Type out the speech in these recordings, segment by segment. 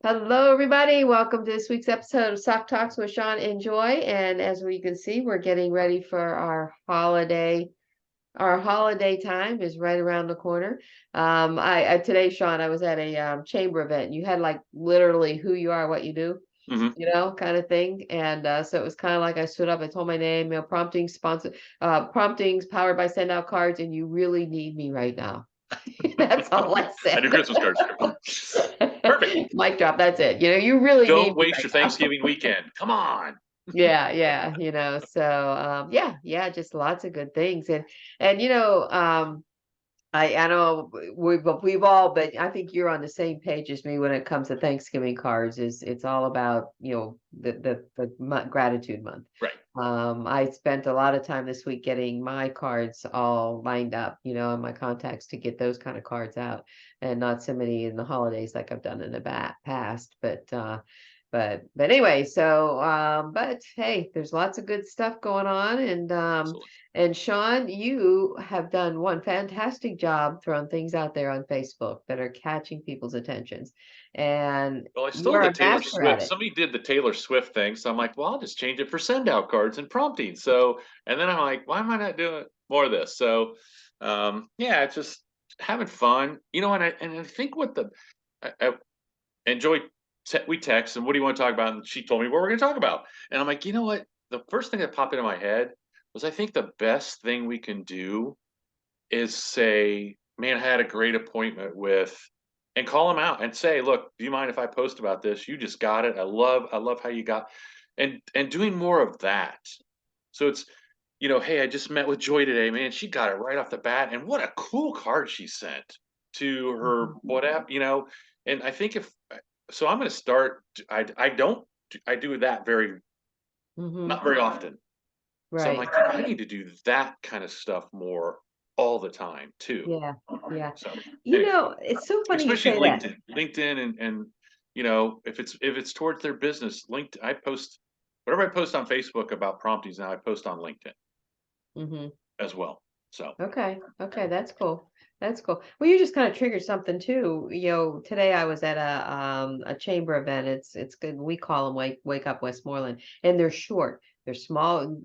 Hello, everybody. Welcome to this week's episode of Sock Talks with Shawn and Joy. And as we can see, we're getting ready for our holiday. Our holiday time is right around the corner. I today, Shawn, I was at a chamber event. You had like literally who you are, what you do, Mhm. kind of thing. And so it was kind of like I stood up, I told my name, promptings powered by Send Out Cards, and you really need me right now. That's all I I do said. Christmas cards too. Perfect. Mic drop. That's it. You really Don't need me waste right your now. Thanksgiving weekend. Come on. Yeah, so yeah, just lots of good things. And I know we've all been, I think you're on the same page as me when it comes to Thanksgiving cards. Is It's all about, the gratitude month. Right. I spent a lot of time this week getting my cards all lined up, and my contacts to get those kind of cards out, and not so many in the holidays like I've done in the past. But anyway, but hey, there's lots of good stuff going on, Absolutely. and Shawn, you have done one fantastic job throwing things out there on Facebook that are catching people's attentions, and Well, I stole you're the a Taylor master at Swift. it. Somebody did the Taylor Swift thing, so I'm like, well, I'll just change it for send out cards and prompting. So, and then I'm like, why am I not doing more of this? So, yeah, it's just having fun, and I think what I enjoy. We text, and what do you want to talk about? And she told me what we're going to talk about, and I'm like, you know what? The first thing that popped into my head was I think the best thing we can do is say, "Man, I had a great appointment with," and call them out and say, "Look, do you mind if I post about this? You just got it. I love how you got," and doing more of that. So it's, "Hey, I just met with Joy today, man. She got it right off the bat, and what a cool card she sent to her Mhm. whatever." And I think if so, I'm going to start. I don't. I do that Mhm. not very often. So I'm Right. like, I need to do that kind of stuff more all the time too. Yeah. Yeah. So anyway, It's so funny you especially say that. LinkedIn, and if it's towards their business, I post whatever I post on Facebook about promptings now. I post on LinkedIn Mhm. as well. So Okay. Okay, that's cool. That's cool. Well, you just kind of triggered something too. Today I was at a chamber event. It's good. We call them Wake Up Westmoreland, and they're short. They're small.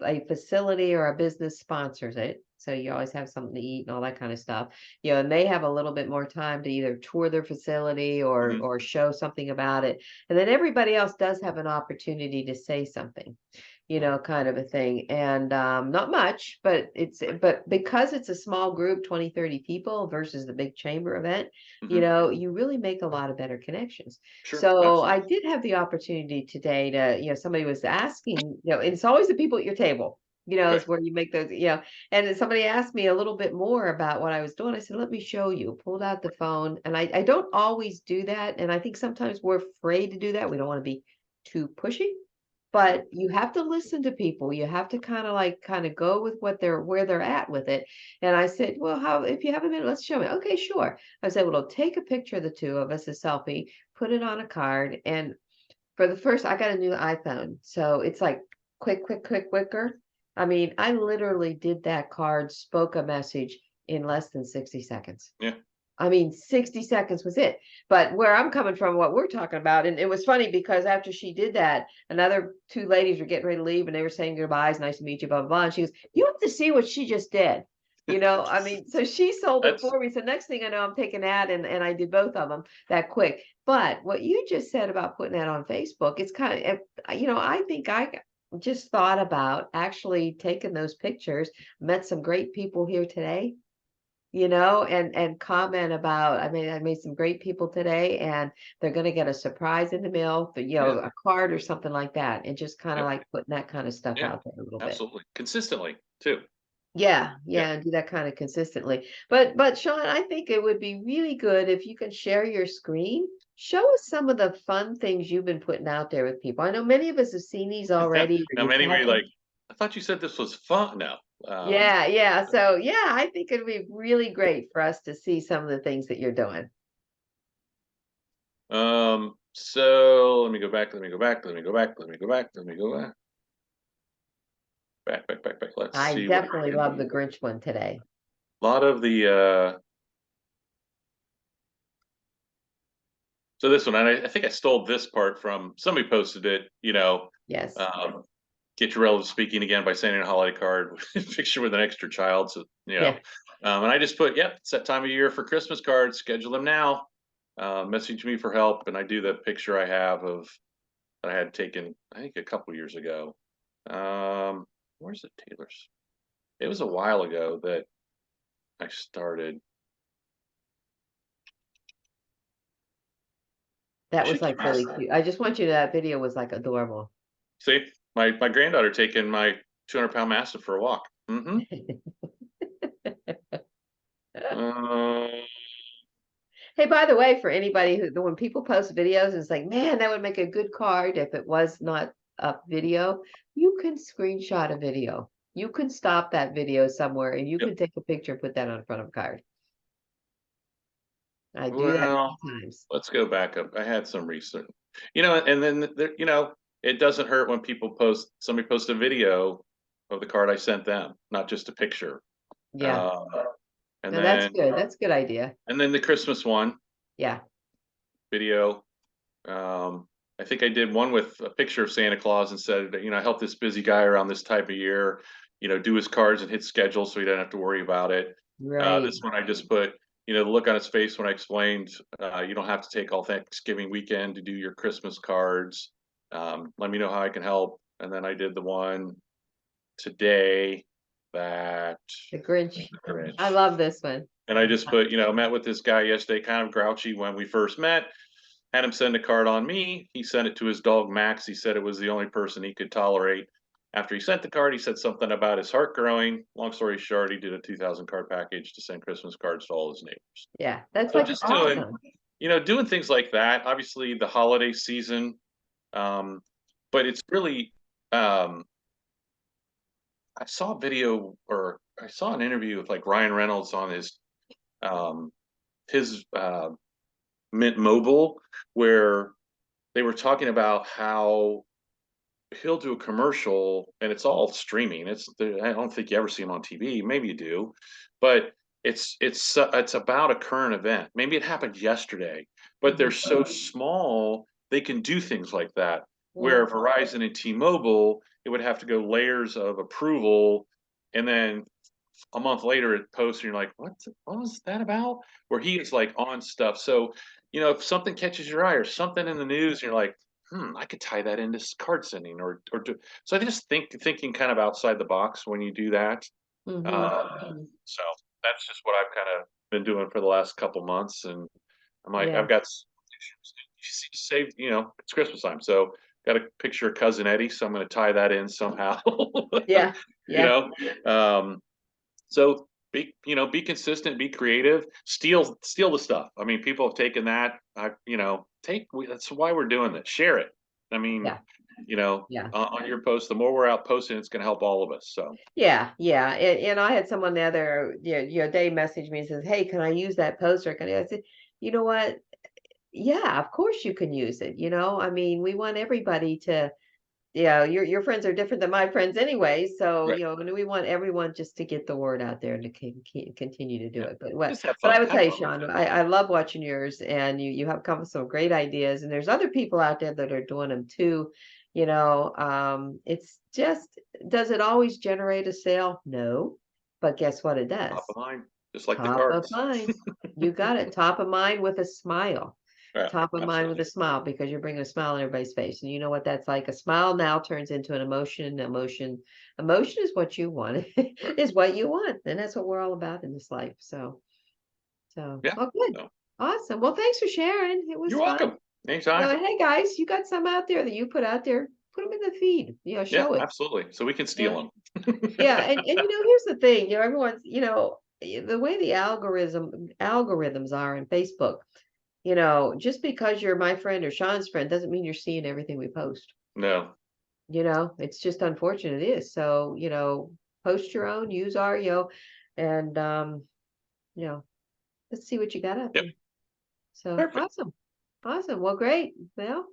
A facility or a business sponsors it, so you always have something to eat and all that kind of stuff. And they have a little bit more time to either tour their facility or mhm, show something about it, and then everybody else does have an opportunity to say something, kind of a thing. And not much, right, but because it's a small group, 20, 30 people versus the big chamber event, mhm, you really make a lot of better connections. sure, So I absolutely, did have the opportunity today to, somebody was asking, and it's always the people at your table. right, Is where you make those, and then somebody asked me a little bit more about what I was doing. I said, let me show you. Pulled out the phone. And I don't always do that. And I think sometimes we're afraid to do that. We don't want to be too pushy, sure, but you have to listen to people. You have to kind of go with where they're at with it. And I said, well, how if you have a minute, let's show me. Okay, sure. I was able to take a picture of the two of us, a selfie, put it on a card. And for the first, I got a new iPhone. So it's like quicker. I mean, I literally did that card, spoke a message in less than 60 seconds. yeah, I mean, 60 seconds was it. But where I'm coming from, what we're talking about, and it was funny because after she did that, another two ladies were getting ready to leave and they were saying goodbyes, nice to meet you, blah, blah, blah. And she goes, you have to see what she just did. I mean, so she sold it that's for me. So next thing I know, I'm taking that and I did both of them that quick. But what you just said about putting that on Facebook, it's kind of, I think I just thought about actually taking those pictures, met some great people here today, and comment about, I made some great people today, and they're going to get a surprise in the mail, yeah, a card or something like that, and just kind of yep, like putting that kind of stuff yeah, out there a little bit. absolutely, consistently too. Yeah, Yeah, yeah, and do that kind of consistently. But Shawn, I think it would be really good if you can share your screen. Show us some of the fun things you've been putting out there with people. I know many of us have seen these already, or now you've many were tagged them. like, I thought you said this was fun. No, Yeah, yeah. So yeah, I think it'd be really great for us to see some of the things that you're doing. So let me go back. Let me go back. Let me go back. Let me go back. Let me go back. Back. Let's I see what I definitely love the can. Grinch one today. A lot of the So this one, and I think I stole this part from somebody posted it. Yes. Um, get your relatives speaking again by sending a holiday card with a picture with an extra child. So Yeah. and I just put, yep, it's that time of year for Christmas cards. Schedule them now. Message me for help, and I do the picture I have of that I had taken, I think a couple years ago. Where's the Taylor's? It was a while ago that I started. I That was should keep like really cute. I just want you to, that video was like adorable. see my granddaughter taking my 200-pound mastiff for a walk. Uh, Hey, by the way, for anybody when people post videos, it's like, man, that would make a good card if it was not a video. You can screenshot a video. You can stop that video somewhere and you yep. can take a picture, put that on front of a card. I do that Well, many times. let's go back up. I had some recent, and then there, it doesn't hurt when somebody post a video of the card I sent them, not just a picture. Yeah. Uh, and No, that's then good. That's a good idea. the Christmas one Yeah. video. Um, I think I did one with a picture of Santa Claus and said, help this busy guy around this type of year, do his cards and hit schedule so he doesn't have to worry about it. Right. This one I just put, the look on his face when I explained, you don't have to take all Thanksgiving weekend to do your Christmas cards. Let me know how I can help. And then I did the one today that The Grinch. the Grinch. I love this one. And I just put, met with this guy yesterday, kind of grouchy when we first met. Had him send a card on me. He sent it to his dog Max. He said it was the only person he could tolerate. After he sent the card, he said something about his heart growing. Long story short, he did a 2,000 card package to send Christmas cards to all his neighbors. Yeah. That's So like just awesome. doing things like that. Obviously, the holiday season, um, but it's really. I saw a video or I saw an interview with like Ryan Reynolds on um, his Mint Mobile, where they were talking about how he'll do a commercial and it's all streaming. I don't think you ever see him on TV. Maybe you do, but it's about a current event. Maybe it happened yesterday, but they're Mhm. so small they can do things like that. Where Mm. Verizon and T-Mobile, it would have to go layers of approval, and then a month later it posts and you're like, what was that about? Where he is like on stuff. So, if something catches your eye or something in the news, and you're like, I could tie that into card sending or do. So I just thinking kind of outside the box when you do that. Mhm. Mhm. So that's just what I've kind of been doing for the last couple months, and I'm like, Yeah. I've got saved. It's Christmas time, so got a picture of cousin Eddie, so I'm going to tie that in somehow. Yeah. you Yeah. know, um, so be consistent, be creative, steal the stuff. I mean, people have taken that. That's why we're doing this. Share it. I mean, Yeah. Yeah. on your post, the more we're out posting, it's going to help all of us. So Yeah, yeah, and I had someone the other, they messaged me and says, "Hey, can I use that poster? Can I?" I said, "You know what? Yeah, of course you can use it. I mean, we want everybody to, your friends are different than my friends anyway, so right, and we want everyone just to get the word out there and to continue to do yeah, it. just have But I fun. would Have tell you, fun with Shawn, it. I love watching yours, and you have come with some great ideas, and there's other people out there that are doing them too. It's just, does it always generate a sale? No, but guess what it Top does? of mind, just like the Top of cards. mind. You got it. Top of mind with a smile. Yeah, Top of mind with absolutely. a smile, because you're bringing a smile on everybody's face. And you know what that's like. A smile now turns into an emotion. Emotion is what you want, Right. is what you want. And that's what we're all about in this life. Yeah. Oh, good. So Awesome. Well, thanks for sharing. It you're was fun. welcome. Anytime. Hey guys, you got some out there that you put out there, put them in the feed, Yeah, show it. absolutely. So we can Yeah. steal Yeah, them. and here's the thing, everyone's, the way the algorithms are in Facebook, just because you're my friend or Sean's friend doesn't mean you're seeing everything we post. No. It's just unfortunate it is. So, post your own, use our, and you know, let's see what you got out Yep. there. So Perfect. awesome. Awesome. Well, great. Well,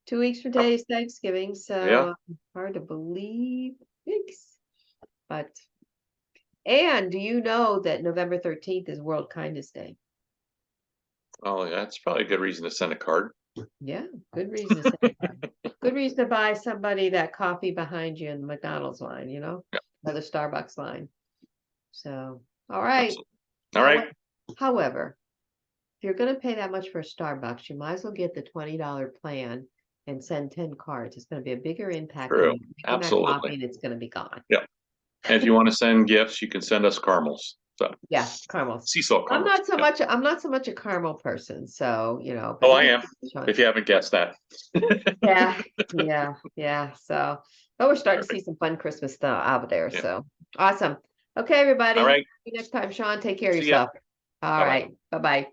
2 weeks from Oh, today is Thanksgiving, yeah. so hard to believe. Thanks. But and do you know that November 13th is World Kindness Day? Oh, yeah, that's probably a good reason to send a card. Yeah, good reason to say that. Good reason to buy somebody that coffee behind you in the McDonald's line, Yeah, or the Starbucks line. So, all right. absolutely. All right. However, however, if you're going to pay that much for Starbucks, you might as well get the $20 plan and send 10 cards. It's going to be a bigger impact than True. you drinking that Absolutely. coffee and it's going to be gone. Yeah. And if you want to send gifts, you can send us caramels. So Yeah, caramels. sea salt I'm caramels. not so Yeah. much I'm not so much a caramel person, so but Oh, you I can am. Shawn. If you haven't guessed that. Yeah, yeah, yeah. So, but we're starting to see Perfect. some fun Christmas stuff out there. Yeah. So awesome. Okay, All everybody. right. See you next time, Shawn. Take care of See ya. yourself. All Bye bye. right. Bye-bye.